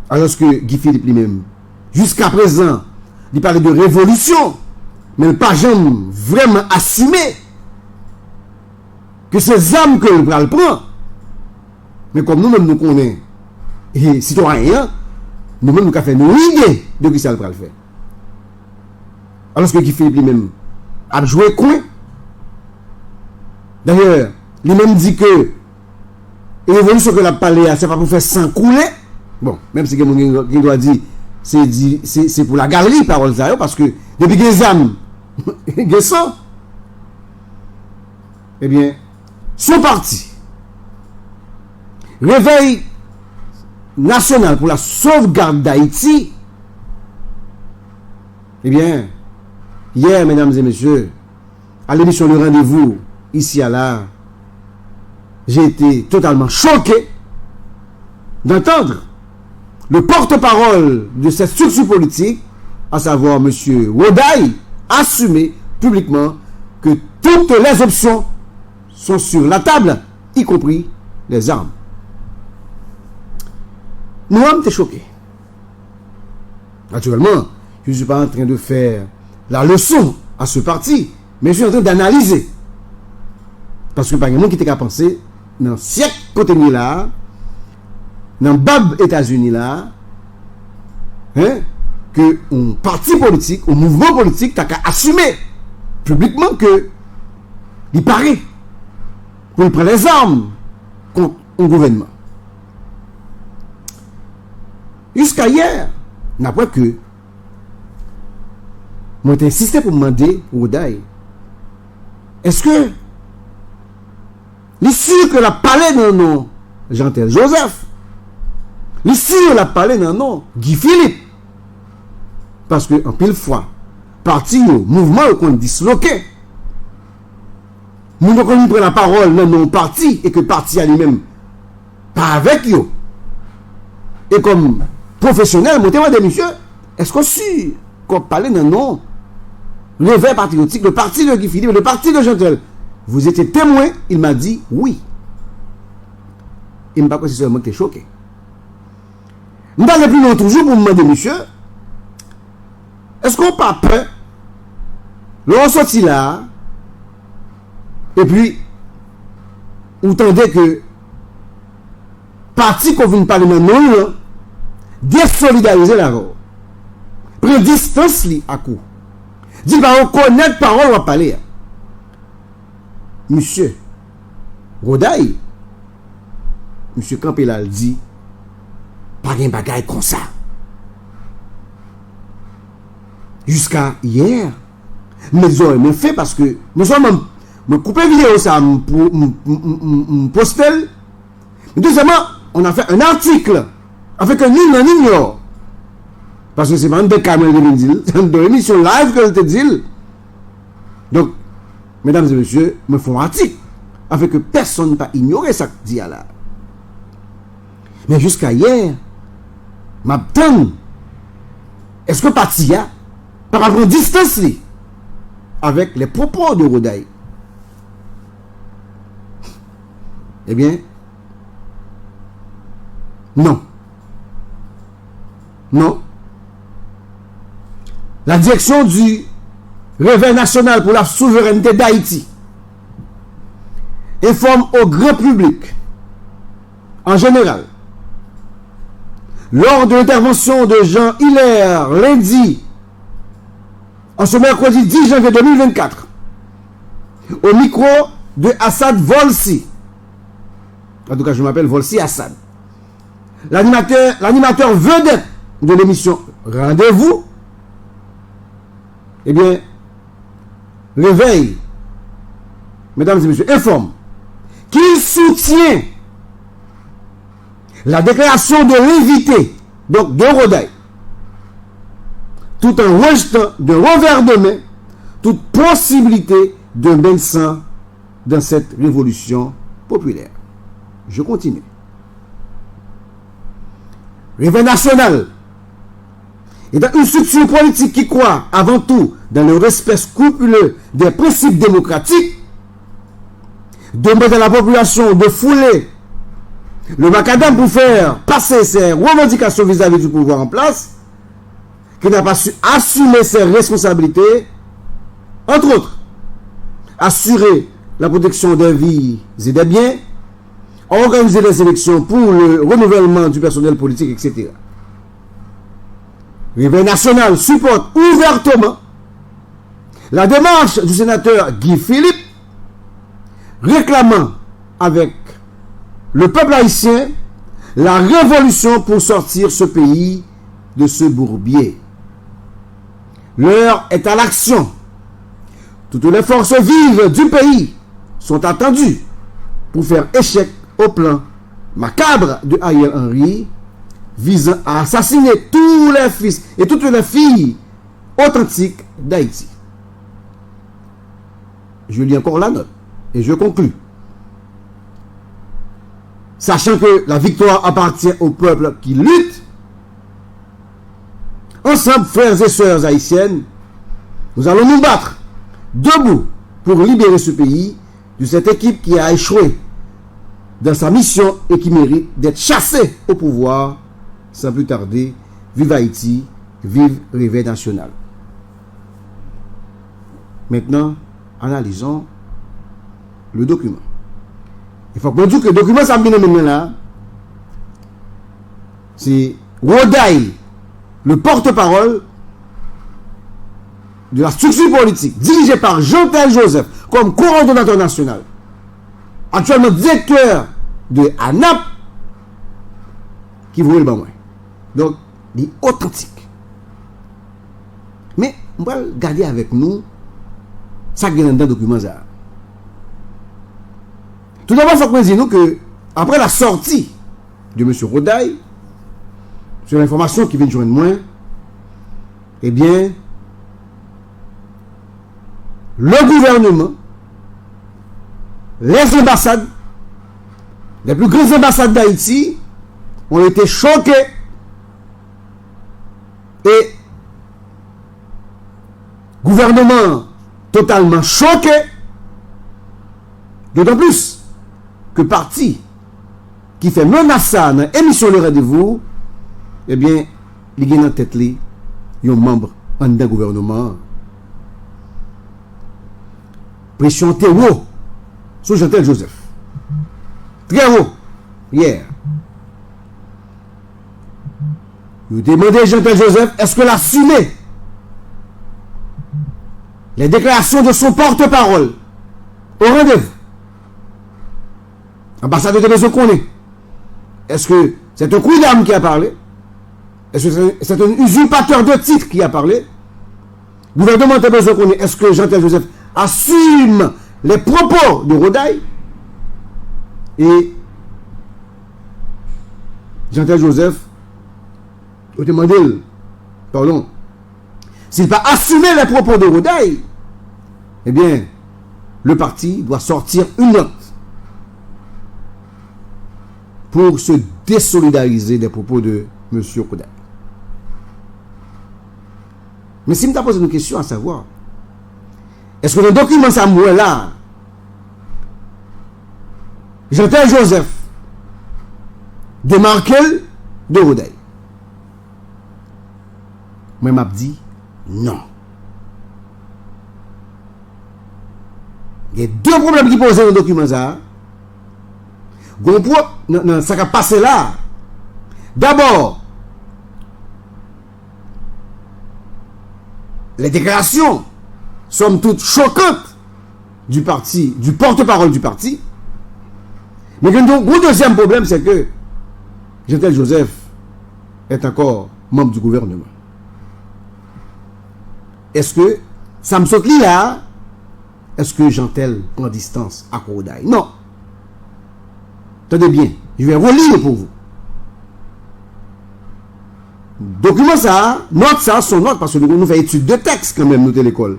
Alors que Guy Philippe lui-même, jusqu'à présent, il parlait de révolution, mais il n'a pas jamais vraiment assumé que ces armes que le prend. Mais comme nous-mêmes nous connaissons, et citoyens, nous-mêmes nous avons fait une idée de qui ça le faire. Alors que Guy Philippe lui-même a joué coin. D'ailleurs, lui-même dit que l'évolution que l'a parlé, c'est pas pour faire sang couler. Bon, même si quelqu'un doit dire, c'est pour la galerie, parole ça, parce que depuis que les âmes, les sang, eh bien, sont partis. Réveil national pour la sauvegarde d'Haïti, eh bien, hier, mesdames et messieurs, à l'émission Le Rendez-vous, ici à là, j'ai été totalement choqué d'entendre le porte-parole de cette structure politique, à savoir M. Woday, assumer publiquement que toutes les options sont sur la table, y compris les armes. Nous avons été choqués. Naturellement, je ne suis pas en train de faire la leçon à ce parti, mais je suis en train d'analyser. Parce que par exemple, qui était qu'à penser, dans le siècle côté là, dans le bab États-Unis là, hein, que un parti politique, un mouvement politique, t'as qu'à assumer publiquement que il paraît qu'on prend les armes contre un gouvernement. Jusqu'à hier, n'après que moi j'ai insisté pour demander au Woday, est-ce que l'issue que la parlé dans nom Jean-Tel Joseph, l'issue la parlé dans nom Guy Philippe, parce que en pile fois parti au mouvement qu'on disloqué, nous qu'on prend la parole dans nos parti et que parti à lui-même pas avec eux et comme professionnel, moi demande monsieur, est-ce qu'on sûr qu'on parle dans nom le Réveil patriotique, le parti de Guy Philippe, le parti de Jean-Tel, vous étiez témoin? Il m'a dit oui. Il m'a pas dit seulement que choqué. Je ne vais plus longtemps toujours pour me demander, monsieur, est-ce qu'on n'a pas peur? L'on sortit là, et puis, vous entendez que parti qu'on vient de parler maintenant, désolidariser la robe. Prendre distance li à coup. Dit pas reconnaître parole ou parler. Monsieur Woday, monsieur Campbell dit pas de bagaille comme ça. Jusqu'à hier, mais j'aurais fait parce que nous sommes me couper vidéo ça pour poster. Deuxièmement, on a fait un article avec un ignore. Parce que c'est pas un des caméras de dit, c'est une émission live que je te dis. Donc, mesdames et messieurs, me font un article afin que personne ne pas ignorer ça que dit là. Mais jusqu'à hier, m'attends. Est-ce que parti a par rapport à distance avec les propos de Woday? Eh bien, non. Non. La direction du Réveil national pour la souveraineté d'Haïti informe au grand public, en général, lors de l'intervention de Jean Hilaire lundi, en ce mercredi 10 janvier 2024, au micro de Assad Volsi. En tout cas, je m'appelle Volsi Assad. L'animateur vedette de l'émission Rendez-vous, eh bien, Réveil, mesdames et messieurs, informe qu'il soutient la déclaration de l'invité, donc de Woday, tout en rejetant de revers de main toute possibilité de bain de sang dans cette révolution populaire. Je continue. Réveil national est une structure politique qui croit avant tout dans le respect scrupuleux des principes démocratiques, demande à la population de fouler le macadam pour faire passer ses revendications vis-à-vis du pouvoir en place, qui n'a pas su assumer ses responsabilités, entre autres, assurer la protection des vies et des biens, organiser les élections pour le renouvellement du personnel politique, etc. Le Réveil national supporte ouvertement la démarche du sénateur Guy Philippe, réclamant avec le peuple haïtien la révolution pour sortir ce pays de ce bourbier. L'heure est à l'action. Toutes les forces vives du pays sont attendues pour faire échec au plan macabre de Ariel Henry visant à assassiner tous les fils et toutes les filles authentiques d'Haïti. Je lis encore la note et je conclus. Sachant que la victoire appartient au peuple qui lutte, ensemble, frères et sœurs haïtiennes, nous allons nous battre debout pour libérer ce pays de cette équipe qui a échoué dans sa mission et qui mérite d'être chassée au pouvoir. Sans plus tarder, vive Haïti, vive Réveil national. Maintenant, analysons le document. Il faut que je dise que le document, ça me dit là, c'est Rodaï, le porte-parole de la structure politique dirigée par Jean-Tel Joseph comme coordonnateur national, actuellement directeur de ANAP, qui voulait le bain. Donc, il est authentique. Mais, on va garder avec nous ça qui est dans le document. Tout d'abord, il faut que nous disions que, après la sortie de M. Rodaï, sur l'information qui vient de joindre moi, eh bien, le gouvernement, les ambassades, les plus grandes ambassades d'Haïti ont été choquées et gouvernement totalement choqué, d'autant plus que parti qui fait menace dans l'émission Le Rendez-vous, eh bien, il y a en tête un membre d'un gouvernement. Pression très haut sur Jean-Tel Joseph. Très haut. Hier. Vous demandez à Jean-Tel Joseph, est-ce que assumé les déclarations de son porte-parole au rendez-vous? Ambassadeur de Bézo connaît. Est-ce que c'est un coup d'âme qui a parlé? Est-ce que c'est un usurpateur de titre qui a parlé? Gouvernement de Bézo connaît. Est-ce que Jean-Tel Joseph assume les propos de Rodaï? Et Jean-Tel Joseph a demandé, pardon, s'il va assumer les propos de Rodaï, eh bien, le parti doit sortir une note pour se désolidariser des propos de M. Rodaï. Mais si je me pose une question à savoir, est-ce que le document Samuel là, Jean-Tel Joseph démarqué de Rodaï? Moi, m'a dit non. Il y a deux problèmes qui posent dans le document ça. Ça qui a passé là. D'abord, les déclarations somme toute choquantes du parti, du porte-parole du parti. Mais le deuxième problème, c'est que Jean-Tel Joseph est encore membre du gouvernement. Est-ce que ça me saute là? Est-ce que Jean-Tel prend distance à Rodaï? Non. Tenez bien, je vais relire pour vous. Document ça, note ça, son note, parce que nous faisons étude de texte quand même, nous, de l'école.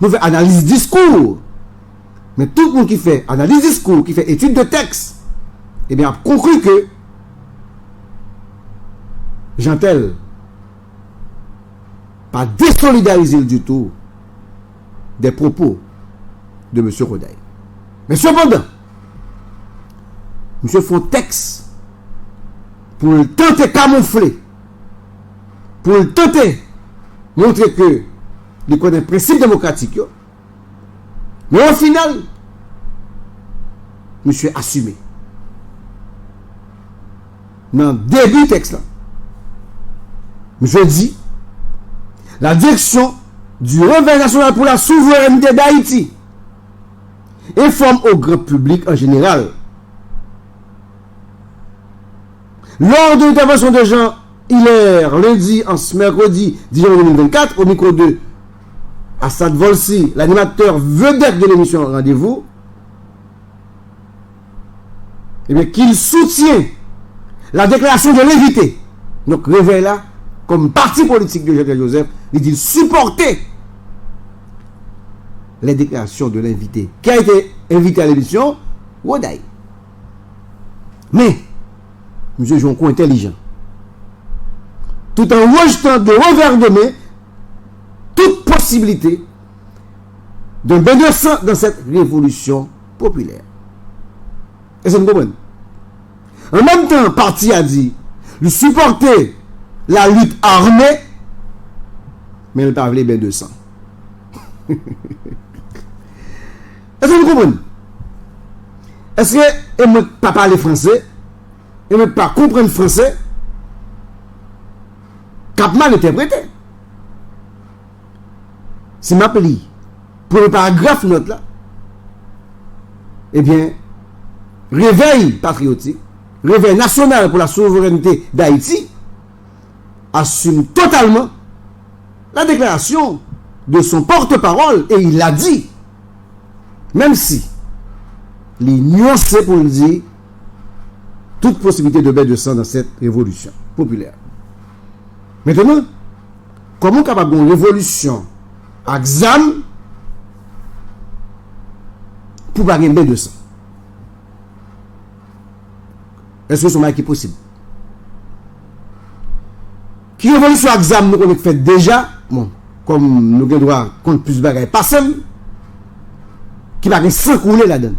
Nous faisons analyse discours. Mais tout le monde qui fait analyse discours, qui fait étude de texte, eh bien, a conclu que Jean-Tel pas désolidariser du tout des propos de M. Rodaï. Mais cependant, monsieur font texte pour le tenter camoufler, pour le tenter montrer que il connaît le principe démocratique. Mais au final, monsieur assumé. Dans le début du texte, là, monsieur dit, la direction du Réveil national pour la souveraineté d'Haïti informe au grand public en général. Lors de l'intervention de Jean Hilaire, lundi, en ce mercredi 10 janvier 2024, au micro de Assad Volsi, l'animateur vedette de l'émission Rendez-vous, eh bien, qu'il soutient la déclaration de l'invité. Donc, Réveil là, comme parti politique de Jean-Pierre Joseph, il dit supporter les déclarations de l'invité qui a été invité à l'émission Woday. Mais, M. Jonco intelligent, tout en rejetant de revers de main toute possibilité d'un bain de sang dans cette révolution populaire. Est-ce que vous comprenez? En même temps, le parti a dit de supporter la lutte armée, mais il n'a pas voulu bain de sang. Est-ce que vous comprenez? Est-ce que ne pas parler français, et ne pas comprendre français, cap mal interprété? Si ma pli pour le paragraphe note là, eh bien, Réveil patriotique, Réveil national pour la souveraineté d'Haïti, assume totalement la déclaration de son porte-parole, et il l'a dit, même si les nuancés pour le dire toute possibilité de bain de sang dans cette révolution populaire. Maintenant, comment capable d'une révolution à examen pour pas gagner de sang? Est-ce que c'est un qui est possible? Qui révolution à examen nous avons fait déjà, bon, comme nous avons droit contre plus de bagages, pas seul, qui va sans couler là-dedans.